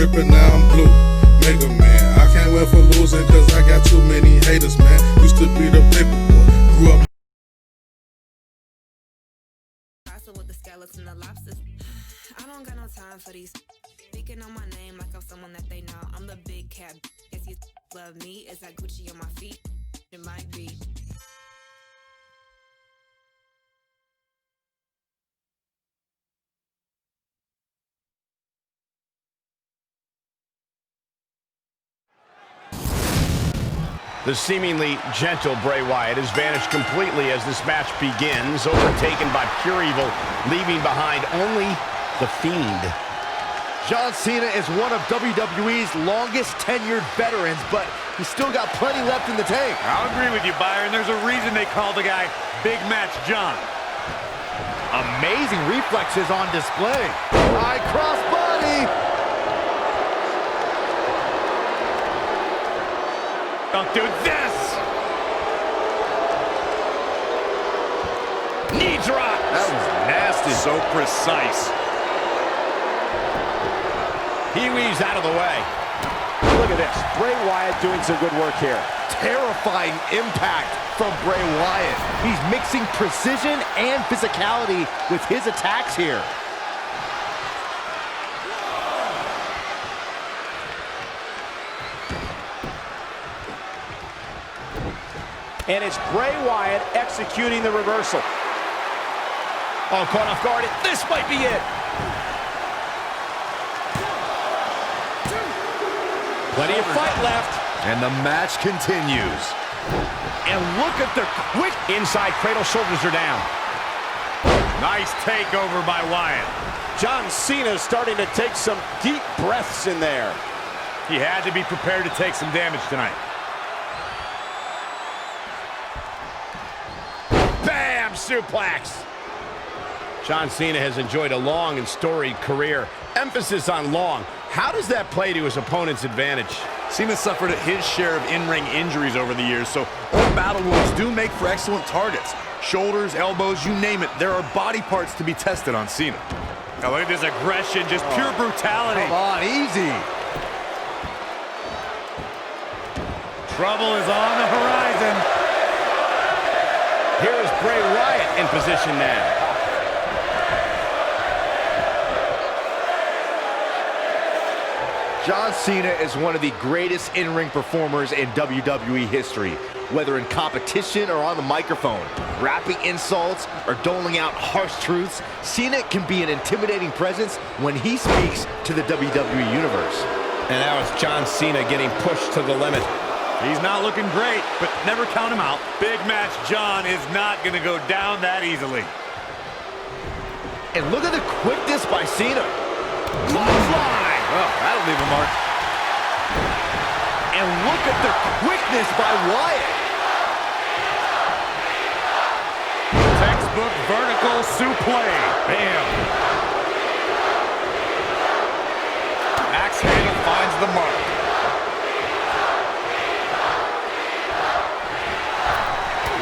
tripping, now I'm blue. Mega Man, I can't wait for losing, cause I got too many haters, man. Used to be the paper boy, grew up. With the skeleton, the lobsters. I don't got no time for these. Speaking on my name like I'm someone that they know. I'm the big cat. Guess you love me. Is that Gucci on my feet? It might be. The seemingly gentle Bray Wyatt has vanished completely as this match begins, overtaken by pure evil, leaving behind only the Fiend. John Cena is one of WWE's longest tenured veterans, but he's still got plenty left in the tank. I'll agree with you, Byron. There's a reason they call the guy Big Match John. Amazing reflexes on display. High crossbody. Don't do this! Knee drop! That was nasty. So precise. He weaves out of the way. Look at this. Bray Wyatt doing some good work here. Terrifying impact from Bray Wyatt. He's mixing precision and physicality with his attacks here. And it's Bray Wyatt executing the reversal. Oh, caught off guard. This might be it. Plenty of fight left. And the match continues. And look at the quick Inside cradle, shoulders are down. Nice takeover by Wyatt. John Cena starting to take some deep breaths in there. He had to be prepared to take some damage tonight. Bam! Suplex. John Cena has enjoyed a long and storied career. Emphasis on long. How does that play to his opponent's advantage? Cena suffered his share of in-ring injuries over the years, so old battle wounds do make for excellent targets. Shoulders, elbows, you name it, there are body parts to be tested on Cena. Now look at this aggression, just pure brutality. Come on, easy. Trouble is on the horizon. Here is Bray Wyatt in position now. John Cena is one of the greatest in-ring performers in WWE history. Whether in competition or on the microphone, rapping insults or doling out harsh truths, Cena can be an intimidating presence when he speaks to the WWE Universe. And now it's John Cena getting pushed to the limit. He's not looking great, but never count him out. Big Match John is not going to go down that easily. And look at the quickness by Cena. Fly! Well, that'll leave a mark. And look at the quickness by Wyatt. Textbook vertical suplex. Bam! Axe handle finds the mark.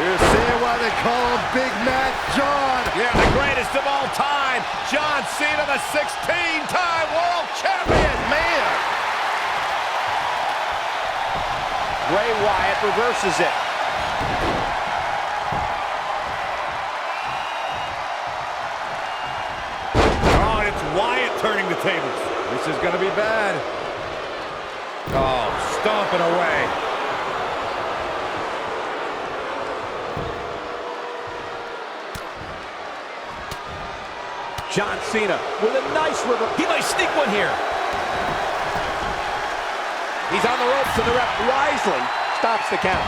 You're seeing why they call him Big Mac John. Yeah, the greatest of all time. John Cena, the 16-time world champion. Man. Bray Wyatt reverses it. Oh, it's Wyatt turning the tables. This is going to be bad. Oh, stomping away. John Cena with a nice reversal. He might sneak one here. He's on the ropes and the ref wisely stops the count.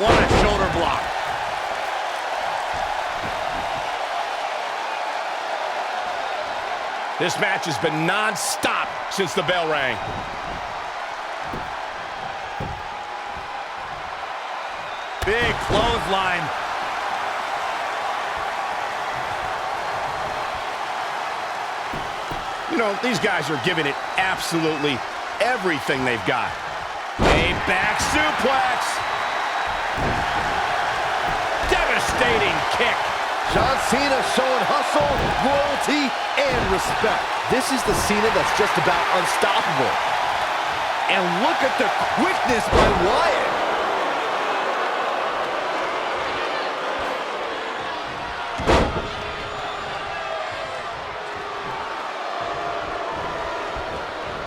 What a shoulder block. This match has been non-stop since the bell rang. Big clothesline. You know, these guys are giving it absolutely everything they've got. A back suplex. Devastating kick. John Cena showing hustle, loyalty, and respect. This is the Cena that's just about unstoppable. And look at the quickness by Wyatt.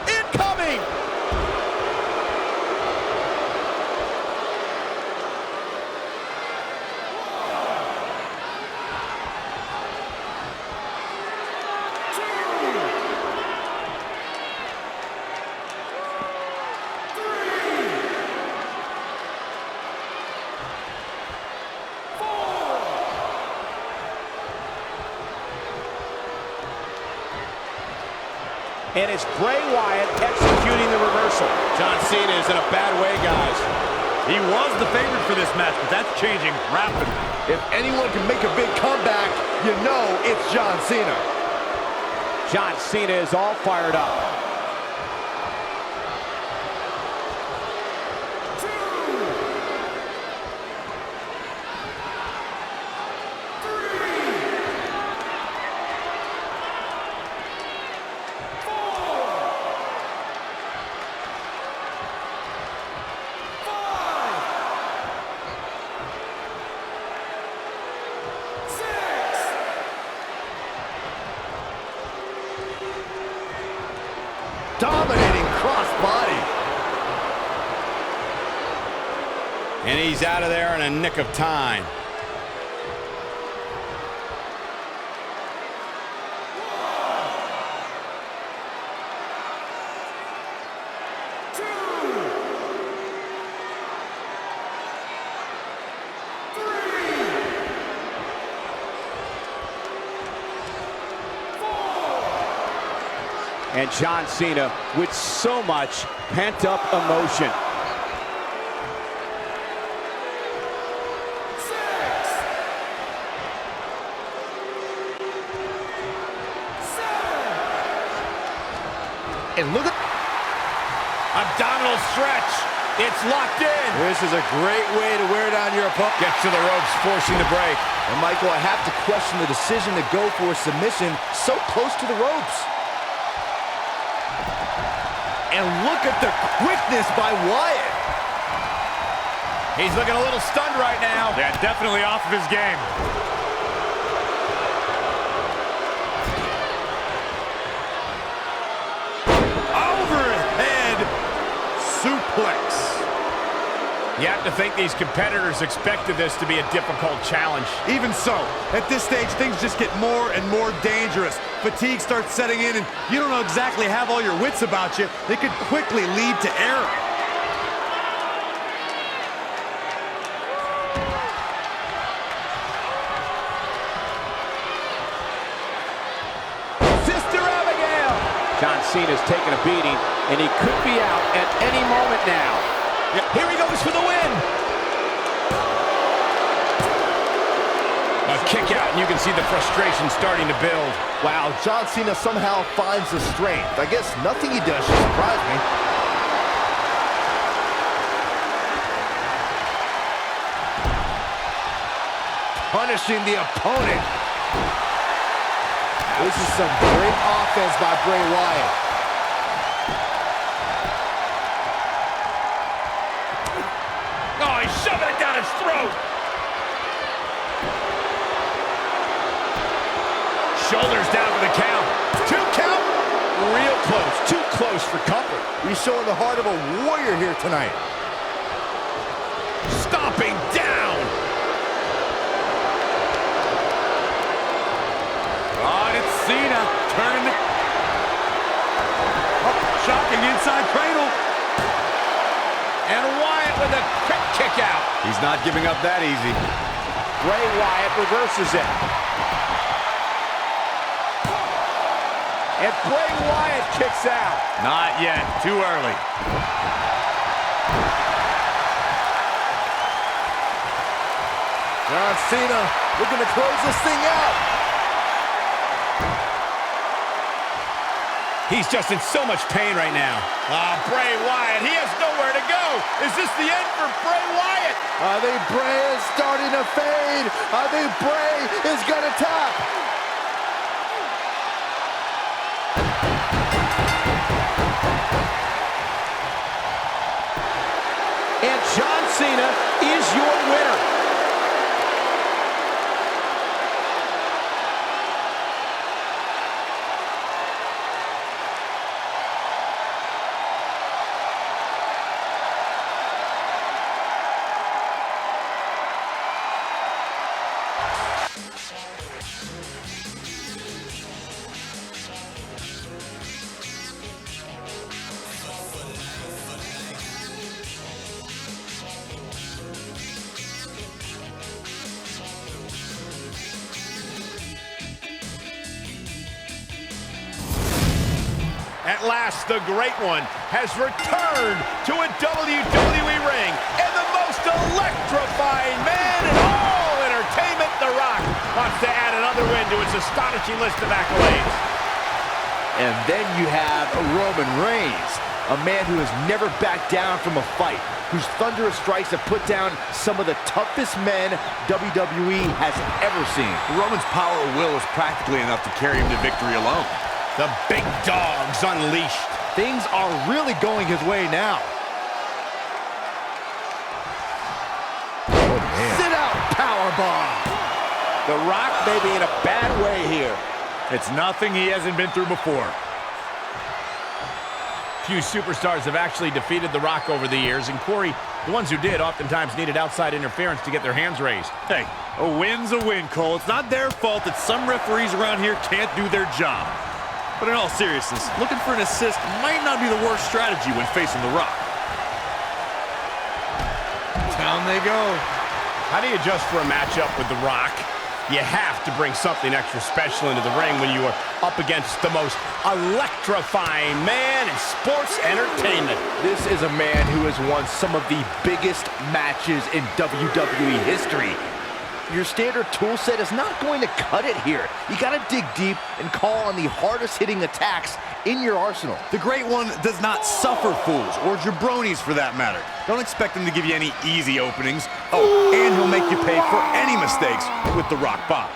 Incoming! And it's Bray Wyatt executing the reversal. John Cena is in a bad way, guys. He was the favorite for this match, but that's changing rapidly. If anyone can make a big comeback, you know it's John Cena. John Cena is all fired up. Dominating crossbody. And he's out of there in a nick of time. And John Cena with so much pent-up emotion. And look at... Abdominal stretch. It's locked in. This is a great way to wear down your opponent. Gets to the ropes, forcing the break. And Michael, I have to question the decision to go for a submission so close to the ropes. And look at the quickness by Wyatt. He's looking a little stunned right now. Yeah, definitely off of his game. Overhead suplex. You have to think these competitors expected this to be a difficult challenge. Even so, at this stage, things just get more and more dangerous. Fatigue starts setting in, and you don't know exactly have all your wits about you. It could quickly lead to error. Sister Abigail! John Cena's taking a beating, and he could be out at any moment now. Here he goes for the win. A kick out, and you can see the frustration starting to build. Wow, John Cena somehow finds the strength. I guess nothing he does should surprise me. Punishing the opponent. This is some great offense by Bray Wyatt. Oh, he's shoving it down his throat. Shoulders down for the count. 2 count. Real close. Too close for comfort. He's showing the heart of a warrior here tonight. Stomping down. Oh, and it's Cena turning the... Oh, shocking inside cradle. And Wyatt with a quick kick out. He's not giving up that easy. Bray Wyatt reverses it. And Bray Wyatt kicks out. Not yet. Too early. John Cena looking to close this thing out. He's just in so much pain right now. Bray Wyatt, he has nowhere to go. Is this the end for Bray Wyatt? I think Bray is starting to fade. I think Bray is gonna tap. And John Cena is your winner. At last, the Great One has returned to a WWE ring, and the most electrifying man in all entertainment, The Rock, wants to add another win to its astonishing list of accolades. And then you have Roman Reigns, a man who has never backed down from a fight, whose thunderous strikes have put down some of the toughest men WWE has ever seen. Roman's power of will is practically enough to carry him to victory alone. The big dog's unleashed. Things are really going his way now. Oh, man. Sit out powerbomb. The Rock may be in a bad way here. It's nothing he hasn't been through before. Few superstars have actually defeated The Rock over the years, and Corey, the ones who did oftentimes needed outside interference to get their hands raised. Hey, a win's a win, Cole. It's not their fault that some referees around here can't do their job. But in all seriousness, looking for an assist might not be the worst strategy when facing The Rock. Down they go. How do you adjust for a matchup with The Rock? You have to bring something extra special into the ring when you are up against the most electrifying man in sports entertainment. This is a man who has won some of the biggest matches in WWE history. Your standard tool set is not going to cut it here. You got to dig deep and call on the hardest hitting attacks in your arsenal. The Great One does not suffer fools, or jabronis for that matter. Don't expect him to give you any easy openings. Oh, and he'll make you pay for any mistakes with the Rock Bottom.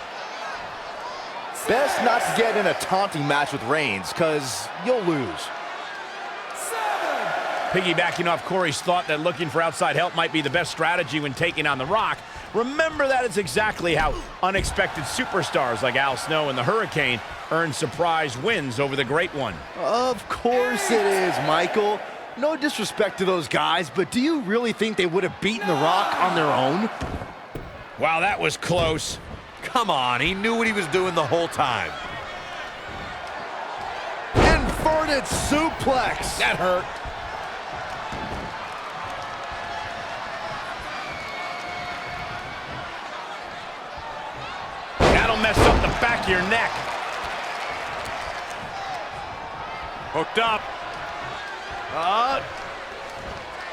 Best not to get in a taunting match with Reigns, because you'll lose. Piggybacking off Corey's thought that looking for outside help might be the best strategy when taking on The Rock, remember that is exactly how unexpected superstars like Al Snow and the Hurricane earn surprise wins over the Great One. Of course it is, Michael. No disrespect to those guys, but do you really think they would have beaten The Rock on their own? Wow, that was close. Come on, he knew what he was doing the whole time. Inverted suplex. That hurt. That'll mess up the back of your neck. Hooked up.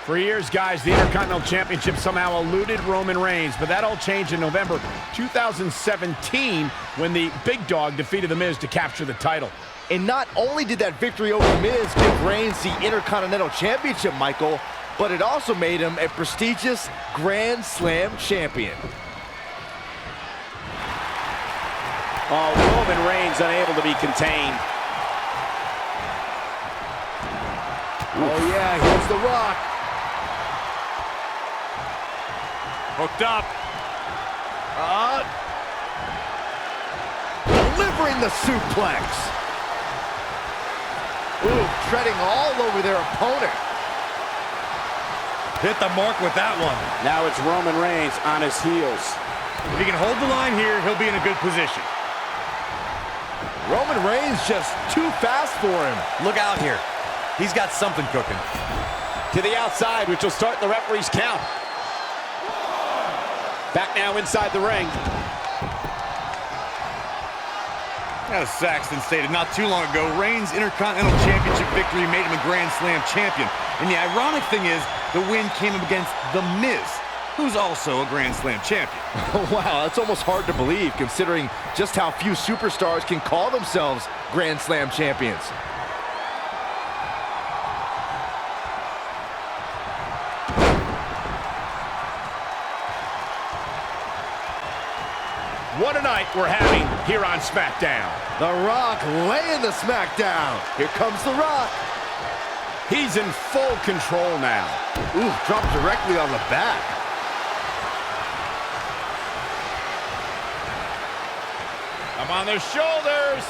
For years, guys, the Intercontinental Championship somehow eluded Roman Reigns, but that all changed in November 2017 when the Big Dog defeated The Miz to capture the title. And not only did that victory over Miz give Reigns the Intercontinental Championship, Michael, but it also made him a prestigious Grand Slam champion. Oh, Roman Reigns unable to be contained. Oh yeah, here's The Rock. Hooked up. Delivering the suplex. Ooh, treading all over their opponent. Hit the mark with that one. Now it's Roman Reigns on his heels. If he can hold the line here, he'll be in a good position. Roman Reigns just too fast for him. Look out here. He's got something cooking. To the outside, which will start the referee's count. Back now inside the ring. As Saxton stated not too long ago, Reigns' Intercontinental Championship victory made him a Grand Slam champion. And the ironic thing is, the win came against The Miz, who's also a Grand Slam champion. Wow, that's almost hard to believe, considering just how few superstars can call themselves Grand Slam champions. What a night we're having here on SmackDown. The Rock laying the SmackDown. Here comes The Rock. He's in full control now. Ooh, dropped directly on the back. Up on their shoulders.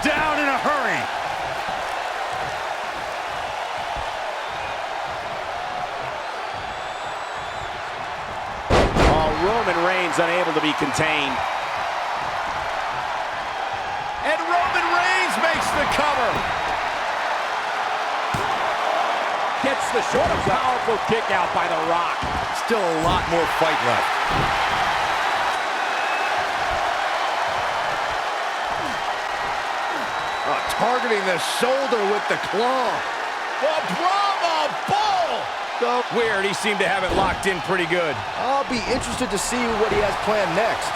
Down in a hurry. Roman Reigns unable to be contained. And Roman Reigns makes the cover. Gets the short, powerful kick out by The Rock. Still a lot more fight left. Targeting the shoulder with the claw. The Brahma Bull. Weird, he seemed to have it locked in pretty good. I'll be interested to see what he has planned next.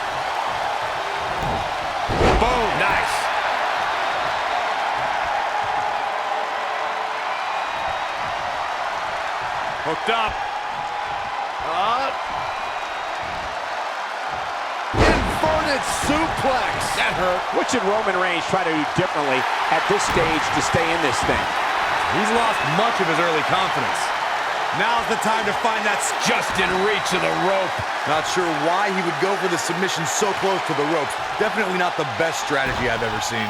Boom, nice. Hooked up. Inverted suplex. That hurt. What should Roman Reigns try to do differently at this stage to stay in this thing? He's lost much of his early confidence. Now's the time to find that's Just in reach of the rope. not sure why he would go for the submission so close to the ropes. Definitely not the best strategy I've ever seen.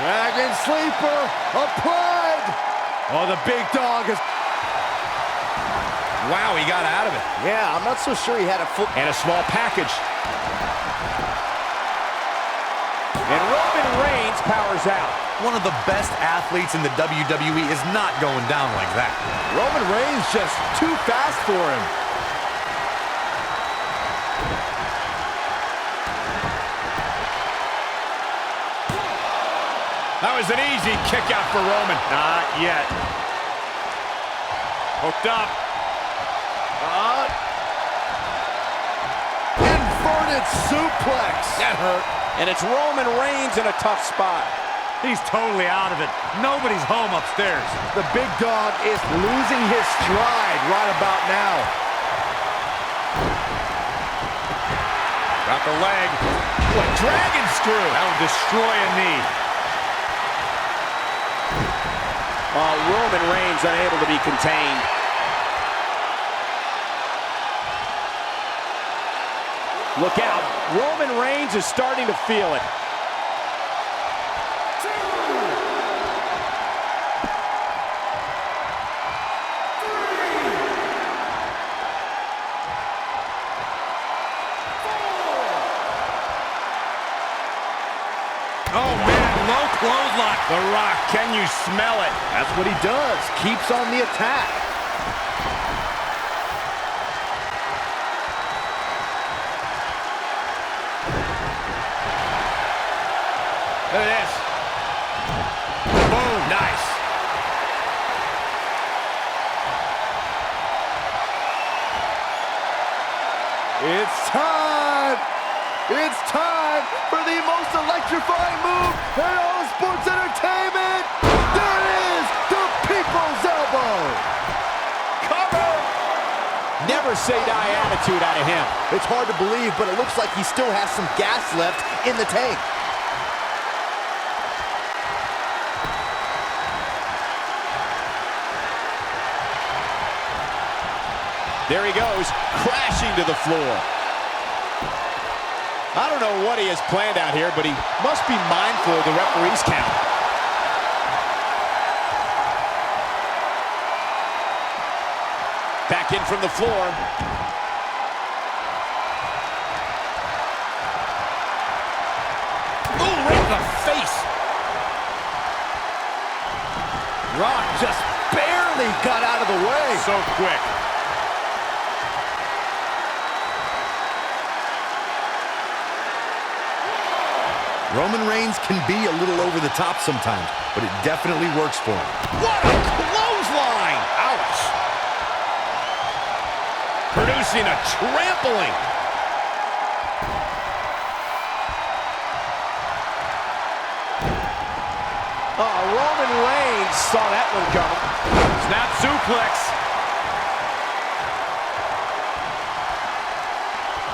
Dragon Sleeper applied. Oh, the big dog is... Wow, he got out of it. Yeah, I'm not so sure he had a full... And a small package. And Roman Reigns powers out. One of the best athletes in the WWE is not going down like that. Roman Reigns just too fast for him. That was an easy kick out for Roman. Not yet. Hooked up. Inverted suplex. That hurt. And it's Roman Reigns in a tough spot. He's totally out of it. Nobody's home upstairs. The big dog is losing his stride right about now. Got the leg. What dragon screw. That would destroy a knee. Roman Reigns unable to be contained. Look out. Roman Reigns is starting to feel it. Oh, man, low clothesline. The Rock, can you smell it? That's what he does. Keeps on the attack. Look at this. Boom, nice. It's time. It's time for the most electrifying move in all of sports entertainment. There it is, the People's Elbow. Cover. Never say die attitude out of him. It's hard to believe, but it looks like he still has some gas left in the tank. There he goes, crashing to the floor. I don't know what he has planned out here, but he must be mindful of the referee's count. Back in from the floor. Ooh, right in the face. Rock just barely got out of the way. So quick. Roman Reigns can be a little over the top sometimes, but it definitely works for him. What a clothesline. Ouch. Producing a trampling. Oh, Roman Reigns saw that one coming. Snap suplex.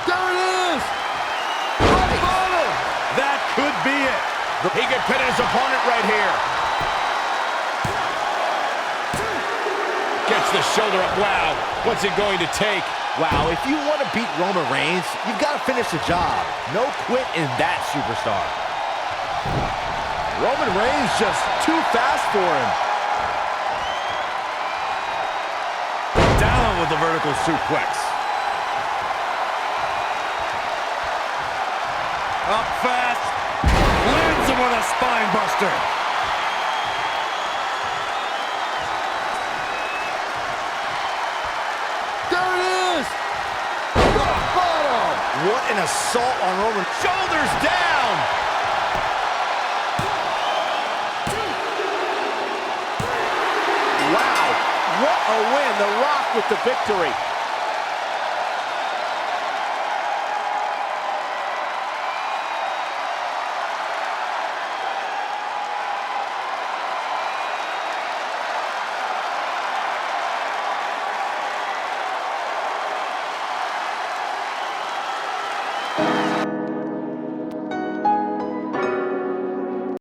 There it is! That could be it. He could pin his opponent right here. Gets the shoulder up. Wow, what's it going to take? Wow, if you want to beat Roman Reigns, you've got to finish the job. No quit in that superstar. Roman Reigns just too fast for him. Down with the vertical suplex. Up fast. Lands him with a spine buster. There it is! What an assault on Roman. Shoulders down. Wow, what a win. The Rock with the victory.